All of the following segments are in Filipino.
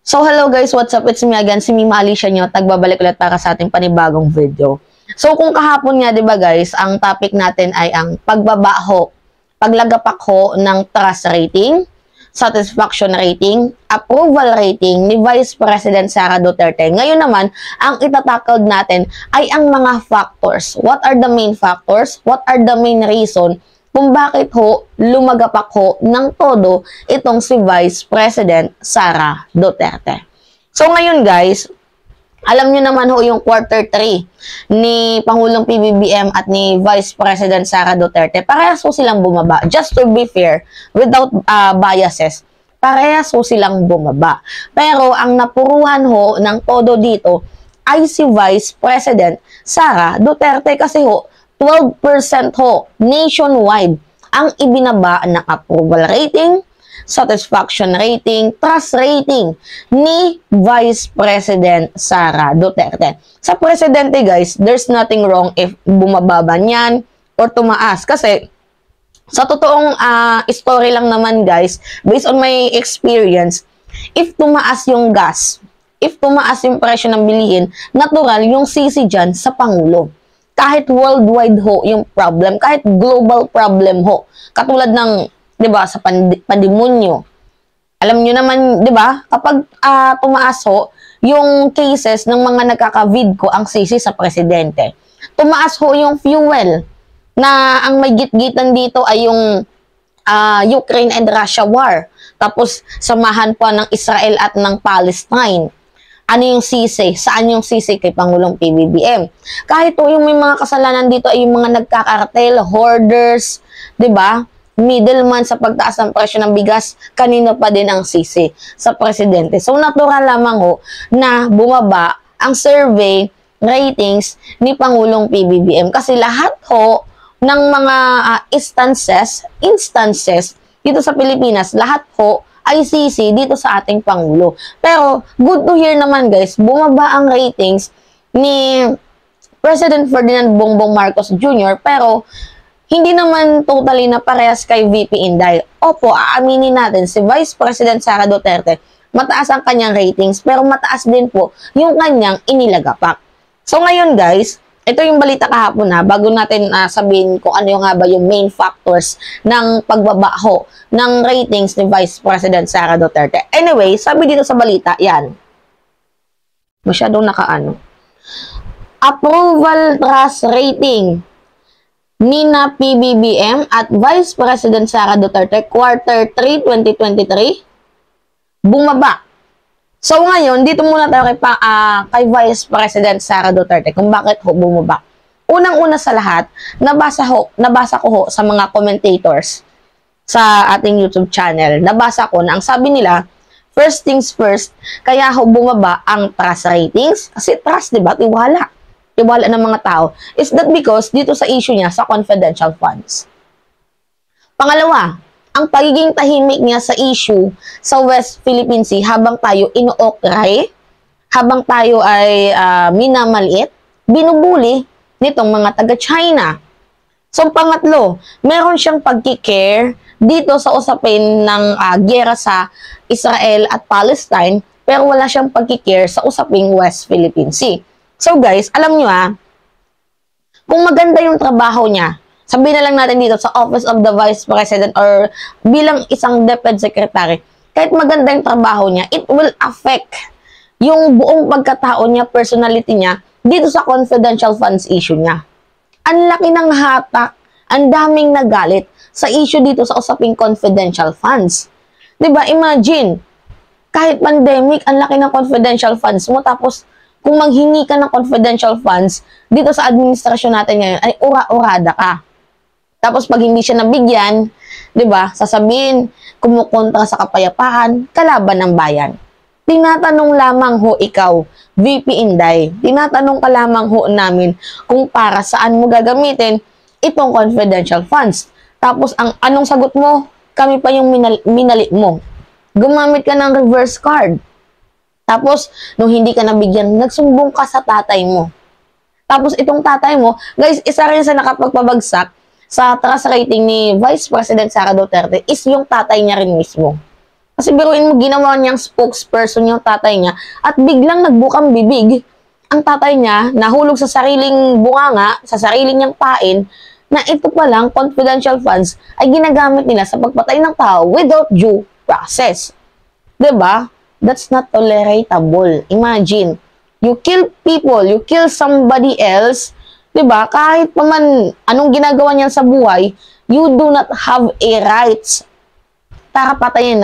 So hello guys, what's up? It's me again, si Mima Alicia nyo. Tagbabalik ulit para sa ating panibagong video. So kung kahapon nga, 'di ba guys, ang topic natin ay ang paglagapak ho ng trust rating, satisfaction rating, approval rating ni Vice President Sara Duterte. Ngayon naman, ang itatakald natin ay ang mga factors. What are the main factors? What are the main reason kung bakit ho lumagapak ho ng todo itong si Vice President Sara Duterte. So ngayon guys, alam nyo naman ho yung quarter 3 ni Pangulong PBBM at ni Vice President Sara Duterte. Parehas ho silang bumaba. Just to be fair, without biases, parehas ho silang bumaba. Pero ang napuruhan ho ng todo dito ay si Vice President Sara Duterte kasi ho 12% ho nationwide ang ibinaba ng approval rating, satisfaction rating, trust rating ni Vice President Sara Duterte. Sa presidente guys, there's nothing wrong if bumaba ba niyan or tumaas. Kasi sa totoong story lang naman guys, based on my experience, if tumaas yung gas, if tumaas yung presyo ng bilihin, natural yung sisi dyan sa Pangulo. Kahit worldwide ho yung problem, kahit global problem ho. Katulad ng, 'di ba, sa pandemonyo. Alam niyo naman, 'di ba, kapag tumaas ho yung cases ng mga nagkaka-vid ko ang sisi sa presidente. Tumaas ho yung fuel na ang may gitgitan dito ay yung Ukraine and Russia war. Tapos samahan pa ng Israel at ng Palestine. Ano yung sisi? Saan yung sisi kay Pangulong PBBM? Kahit po yung may mga kasalanan dito ay yung mga nagkakartel, hoarders, 'di ba? Middleman sa pagtaas ng presyo ng bigas, kanino pa din ang sisi sa presidente. So natural lamang ho na bumaba ang survey ratings ni Pangulong PBBM kasi lahat ho ng mga instances dito sa Pilipinas, lahat ho ay sisi dito sa ating Pangulo. Pero, good to hear naman guys, bumaba ang ratings ni President Ferdinand Bongbong Marcos Jr. Pero, hindi naman totally na parehas kay VP Inday. Opo, aaminin natin, si Vice President Sara Duterte, mataas ang kanyang ratings, pero mataas din po yung kanyang inilagapak. So, ngayon guys, ito yung balita kahapon bago natin sabihin kung ano nga ba yung main factors ng pagbabaho ng ratings ni Vice President Sara Duterte. Anyway, sabi dito sa balita, yan. Masyadong nakaano. Approval trust rating ni PBBM at Vice President Sara Duterte quarter 3, 2023 bumaba. So ngayon, dito muna tayo kay Vice President Sara Duterte kung bakit ho bumaba. Unang-una sa lahat, nabasa ko ho sa mga commentators sa ating YouTube channel. Nabasa ko na ang sabi nila, first things first, kaya ho bumaba ang trust ratings. Kasi trust, diba? Tiwala. Tiwala ng mga tao. Is that because dito sa issue niya sa confidential funds. Pangalawa, ang pagiging tahimik niya sa issue sa West Philippine Sea habang tayo inookray, habang tayo ay minamaliit, binubuli nitong mga taga-China. So, pangatlo, meron siyang pagkikare dito sa usapin ng giyera sa Israel at Palestine, pero wala siyang pagkikare sa usaping West Philippine Sea. So, guys, alam nyo kung maganda yung trabaho niya, sabihin na lang natin dito sa Office of the Vice President or bilang isang DepEd Secretary, kahit maganda yung trabaho niya, it will affect yung buong pagkatao niya, personality niya, dito sa confidential funds issue niya. Ang laki ng hatak, ang daming nagalit sa issue dito sa usaping confidential funds. Diba? Imagine, kahit pandemic, ang laki ng confidential funds mo, tapos kung manghingi ka ng confidential funds, dito sa administrasyon natin ngayon, ay ura-urada ka. Tapos pag hindi siya nabigyan, 'di ba? Sasabihin, kumukontra sa kapayapaan, kalaban ng bayan. Tinatanong lamang ho ikaw, VP Inday. Tinatanong ka lamang ho namin kung para saan mo gagamitin itong confidential funds. Tapos anong sagot mo? Kami pa yung minali mo. Gumamit ka ng reverse card. Tapos nung hindi ka nabigyan, nagsumbong ka sa tatay mo. Tapos itong tatay mo, guys, isa rin sa nakapagpabagsak sa trust rating ni Vice President Sara Duterte is yung tatay niya rin mismo. Kasi biruin mo, ginawa niyang spokesperson yung tatay niya at biglang nagbukang bibig ang tatay niya, nahulog sa sariling bunganga, sa sariling niyang pain, na ito palang confidential funds ay ginagamit nila sa pagpatay ng tao without due process. 'Di ba? That's not tolerable. Imagine, you kill people, you kill somebody else, 'di ba? Kahit pa man anong ginagawa niyan sa buhay, you do not have a rights para patayin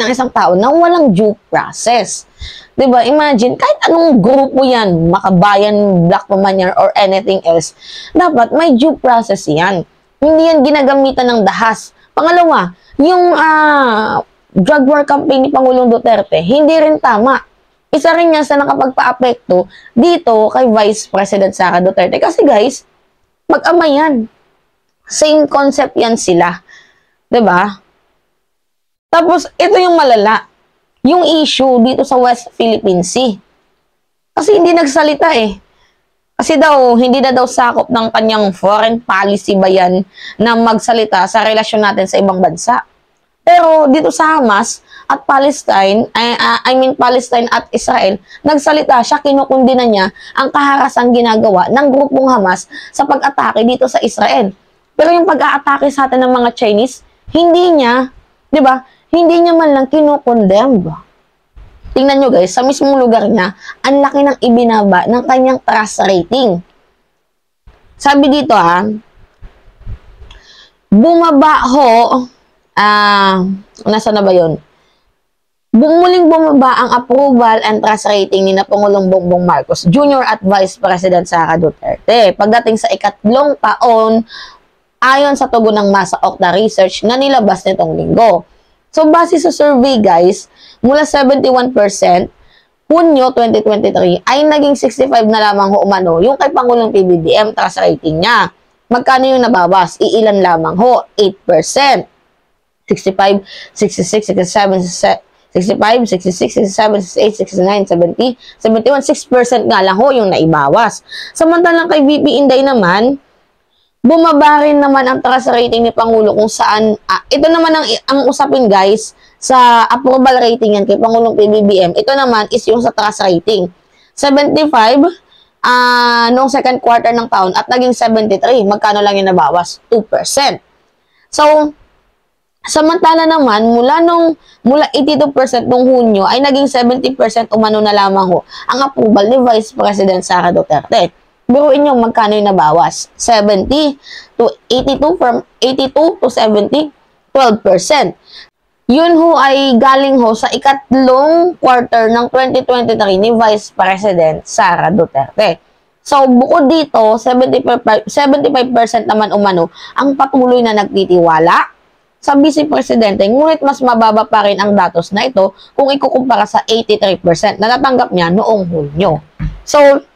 ng isang tao na walang due process. 'Di ba? Imagine, kahit anong grupo yan, Makabayan, Black Pamanyan, or anything else, dapat may due process yan. Hindi yan ginagamitan ng dahas. Pangalawa, yung drug war campaign ni Pangulong Duterte, hindi rin tama. Isa rin yan sa nakapagpa-apekto dito kay Vice President Sara Duterte. Kasi guys, mag-ama yan. Same concept yan sila. 'Di ba? Tapos, ito yung malala. Yung issue dito sa West Philippine Sea. Kasi hindi nagsalita eh. Kasi daw, hindi na daw sakop ng kanyang foreign policy ba yan na magsalita sa relasyon natin sa ibang bansa. Pero dito sa Hamas at Palestine, Palestine at Israel, nagsalita siya, kinukundina niya ang kaharasang ginagawa ng grupong Hamas sa pag-atake dito sa Israel. Pero yung pag-aatake sa atin ng mga Chinese, hindi niya, 'di ba? Hindi niya man lang kinukondemn. Tingnan nyo guys, sa mismong lugar niya, ang laki ng ibinaba ng kanyang trust rating. Sabi dito bumaba ho, nasa na ba yun? Muling bumaba ang approval and trust rating ni na Pangulong Bongbong Marcos Jr. at Vice President Sara Duterte. Pagdating sa ikatlong taon, ayon sa tugon ng Masa Okta Research na nilabas nitong linggo. So, base sa survey guys, mula 71%, Hunyo 2023, ay naging 65 na lamang umano yung kay Pangulong PBBM trust rating niya. Magkano yung nabawas? Iilan lamang ho? 8%. 65, 66, 67, 65, 66, 67, 68, 69, 70, 71, 6% nga lang ho yung naibawas. Samantalang kay VP Inday naman, bumaba rin naman ang trust rating ni Pangulo kung saan, ito naman ang usapin guys, sa approval rating yan kay Pangulong PBBM, ito naman is yung sa trust rating. 75, noong second quarter ng taon at naging 73, magkano lang yung nabawas? 2%. So, samantala naman, mula 82% nung Hunyo ay naging 70% umano na lamang ho ang approval ni Vice President Sara Duterte. Biruin nyo magkano yung nabawas. 70 to 82, from 82 to 70, 12%. Yun ho ay galing ho sa ikatlong quarter ng 2023 ni Vice President Sara Duterte. So, bukod dito, 75% naman umano ang patuloy na nagtitiwala sa Vice Presidente, ngunit mas mababa pa rin ang datos na ito kung ikukumpara sa 83% na natanggap niya noong Hunyo. So,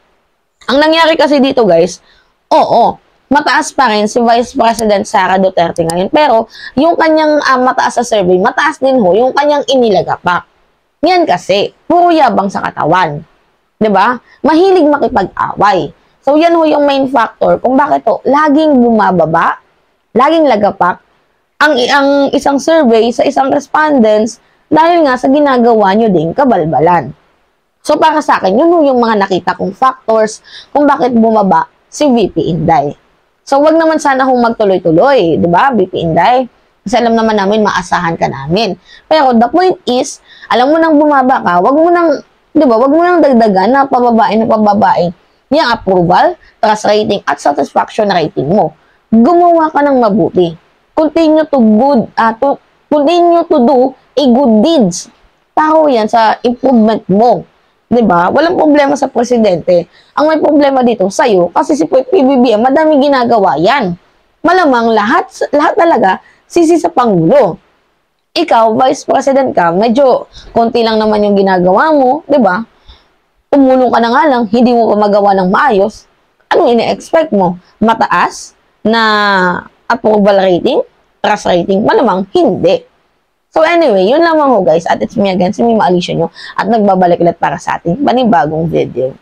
ang nangyari kasi dito guys, mataas pa rin si Vice President Sara Duterte ngayon. Pero yung kanyang mataas sa survey, mataas din ho yung kanyang inilagapak. Yan kasi, puro yabang sa katawan. 'Di ba? Mahilig makipag-away. So yan ho yung main factor kung bakit laging bumababa, laging lagapak ang isang survey sa isang respondents dahil nga sa ginagawa nyo ding kabalbalan. So, para sa akin, yun yung mga nakita kong factors kung bakit bumaba si VP Inday. So, wag naman sana kung magtuloy-tuloy, di ba, VP Inday? Kasi alam naman namin, maasahan ka namin. Pero the point is, alam mo nang bumaba ka, wag mo nang, di ba, wag mo nang dagdagan na pababain yung approval, trust rating, at satisfaction rating mo. Gumawa ka ng mabuti. Continue to do a good deeds. Tao yan sa improvement mo. 'Di ba? Walang problema sa presidente. Ang may problema dito sa'yo kasi si PBBM madami ginagawa yan. Malamang lahat talaga sisi sa Pangulo. Ikaw, Vice President ka, medyo konti lang naman yung ginagawa mo, 'di ba? Tumulong ka na nga lang, hindi mo pa magawa ng maayos. Anong ine-expect mo? Mataas na approval rating? Trust rating? Malamang hindi. So anyway, yun lamang ho guys. At it's me again, si Mima Alicia nyo. At nagbabalik ulit para sa ating panibagong video.